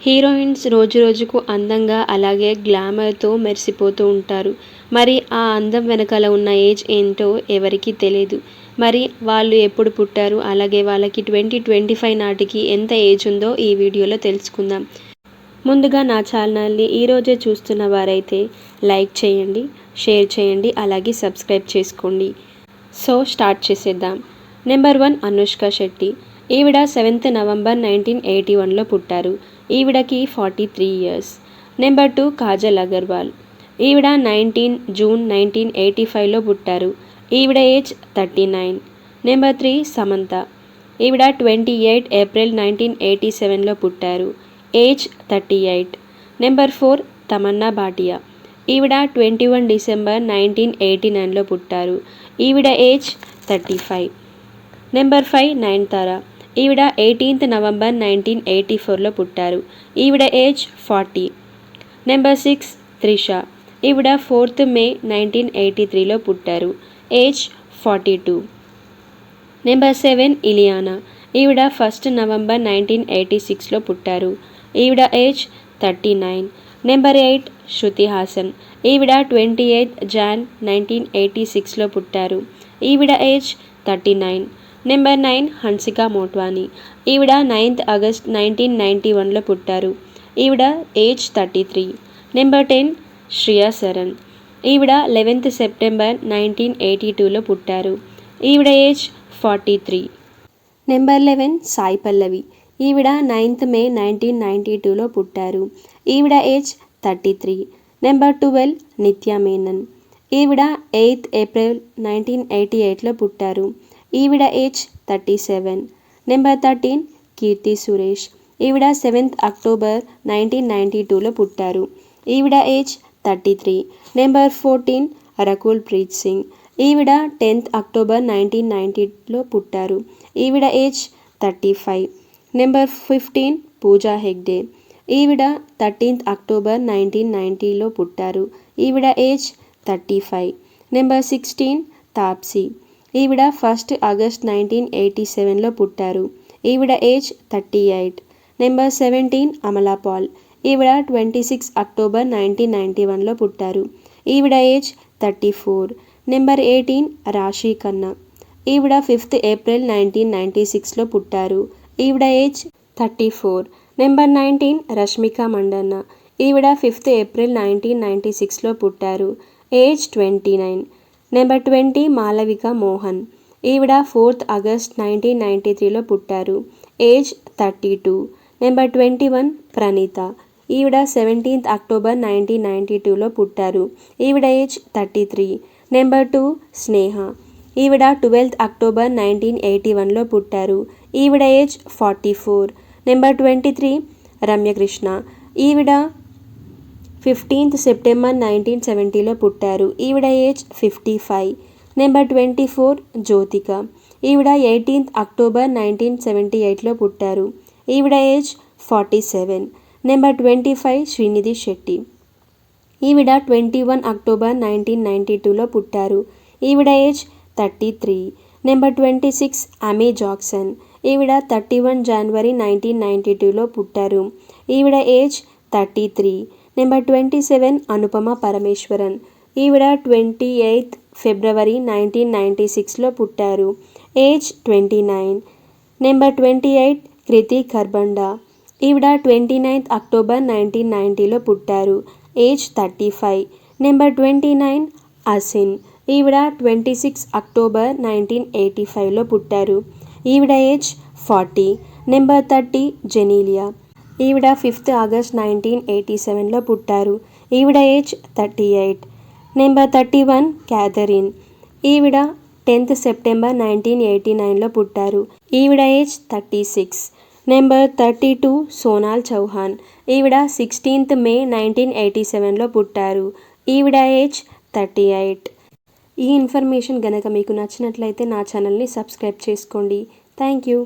Heroines రోజు రోజుకు అందంగా అలాగే గ్లామర్తో మెరిసిపోతూ ఉంటారు. మరి ఆ అందం వెనకాల ఉన్న ఏజ్ ఏంటో ఎవరికీ తెలియదు. మరి వాళ్ళు ఎప్పుడు పుట్టారు, అలాగే వాళ్ళకి 2025 నాటికి ఎంత ఏజ్ ఉందో ఈ వీడియోలో తెలుసుకుందాం. ముందుగా నా ఛానల్ని ఈరోజే చూస్తున్న వారైతే లైక్ చేయండి, షేర్ చేయండి, అలాగే సబ్స్క్రైబ్ చేసుకోండి. సో స్టార్ట్ చేసేద్దాం. నెంబర్ 1 అనుష్క శెట్టి. ఈవిడ 7th నవంబర్ 1981లో పుట్టారు. ఈవిడకి 43 ఇయర్స్. నెంబర్ 2 కాజల్ అగర్వాల్. ఈవిడ 19 జూన్ 1985లో పుట్టారు. ఈవిడ ఏజ్ 39. నెంబర్ 3 సమంత. ఈవిడ 28 ఏప్రిల్ 1987లో పుట్టారు. ఏజ్ 38. నెంబర్ 4 తమన్నా భాటియా. ఈవిడ 21 డిసెంబర్ 1989లో పుట్టారు. ఈవిడ ఏజ్ 35. నెంబర్ 5 నయనతార. ఈవిడ 18th నవంబర్ 1984లో పుట్టారు. ఈవిడ ఏజ్ 40. నెంబర్ 6 త్రిష. ఈవిడ 4th మే 1983లో పుట్టారు. ఏజ్ 42. నెంబర్ 7 ఇలియానా. ఈవిడ 1st నవంబర్ 1986లో పుట్టారు. ఈవిడ ఏజ్ 39. నెంబర్ 8 శృతి హాసన్. ఈవిడ 28 జాన్ 1986లో పుట్టారు. ఈవిడ ఏజ్ 39. నెంబర్ 9 హన్సిక మోట్వానీ. ఈవిడ 9th ఆగస్ట్ 1991లో పుట్టారు. ఈవిడ ఏజ్ 33. నెంబర్ 10 శ్రియా సరన్. ఈవిడ 11th సెప్టెంబర్ 1982లో పుట్టారు. ఈవిడ ఏజ్ 43. నెంబర్ 11 సాయి పల్లవి. ఈవిడ 9th మే 1992లో పుట్టారు. ఈవిడ ఏజ్ 33. నెంబర్ 12 నిత్యా మేనన్. ఈవిడ 8th ఏప్రిల్ 1988లో పుట్టారు. ఈవిడ ఏజ్ 37. నెంబర్ 13 కీర్తి సురేష్. ఈవిడ 7th అక్టోబర్ 1992లో పుట్టారు. ఈవిడ ఏజ్ 33. నెంబర్ 14 రకుల్ ప్రీత్ సింగ్. ఈవిడ 10th అక్టోబర్ 1990లో పుట్టారు. ఈవిడ ఏజ్ 35. నెంబర్ 15 పూజా హెగ్డే. ఈవిడ 13th అక్టోబర్ 1990లో పుట్టారు. ఈవిడ ఏజ్ 35. నెంబర్ 16 తాప్సీ. ఈవిడ 1st ఆగస్ట్ 1987లో పుట్టారు. ఈవిడ ఏజ్ 38. నెంబర్ 17 అమలా పాల్. ఈవిడ 26 అక్టోబర్ 1991లో పుట్టారు. ఈవిడ ఏజ్ 34. నెంబర్ 18 రాశి ఖన్నా. ఈవిడ 5th ఏప్రిల్ 1996లో పుట్టారు. ఈవిడ ఏజ్ 34. నెంబర్ 19 రష్మిక మండన్న. ఈవిడ 5th ఏప్రిల్ 1996లో పుట్టారు. ఏజ్ 29. నెంబర్ 20 మాలవిక మోహన్. ఈవిడ 4th ఆగస్ట్ 1993లో పుట్టారు. ఏజ్ 32. నెంబర్ 21 ప్రణీత. ఈవిడ 17th అక్టోబర్ 1992లో పుట్టారు. ఈవిడ ఏజ్ 33. నెంబర్ 2 స్నేహ. ఈవిడ 12th అక్టోబర్ 1981లో పుట్టారు. ఈవిడ ఏజ్ 44. నెంబర్ 23 రమ్యకృష్ణ. ఈవిడ 15th సెప్టెంబర్ 1970లో పుట్టారు. ఈవిడ ఏజ్ 55. నెంబర్ 24 జ్యోతిక. ఈవిడ 18th అక్టోబర్ 1978లో పుట్టారు. ఈవిడ ఏజ్ 47. నెంబర్ 25 శ్రీనిధి శెట్టి. ఈవిడ 21 అక్టోబర్ 1992లో పుట్టారు. ఈవిడ ఏజ్ 33. Number 26 Amy Jackson. ఈవిడ 31 జనవరి 1992లో పుట్టారు. ఈవిడ ఏజ్ 33. నెంబర్ 27 అనుపమ పరమేశ్వరన్. ఈవిడ 28 ఫిబ్రవరి 1996లో పుట్టారు. ఏజ్ 29. నెంబర్ 28 కృతి ఖర్బండా. ఈవిడ 29th అక్టోబర్ 1990లో పుట్టారు. ఏజ్ 35. నెంబర్ 29 అసిన్. ఈవిడ 26 అక్టోబర్ 1985లో పుట్టారు. ఈవిడ ఏజ్ 40. నెంబర్ 30 జెనీలియా. ఈవిడ 5th ఆగస్ట్ 1987లో పుట్టారు. ఈవిడ ఏజ్ 38. Number 31 Catherine. ఈవిడ 10th సెప్టెంబర్ 1989లో పుట్టారు. ఈవిడ ఏజ్ 36. నెంబర్ 32 సోనాల్ చౌహాన్. ఈవిడ 16th మే 1987లో పుట్టారు. ఈవిడ ఏజ్ 38. ఈ ఇన్ఫర్మేషన్ గనక మీకు నచ్చినట్లయితే నా ఛానల్ని సబ్స్క్రైబ్ చేసుకోండి. Thank you.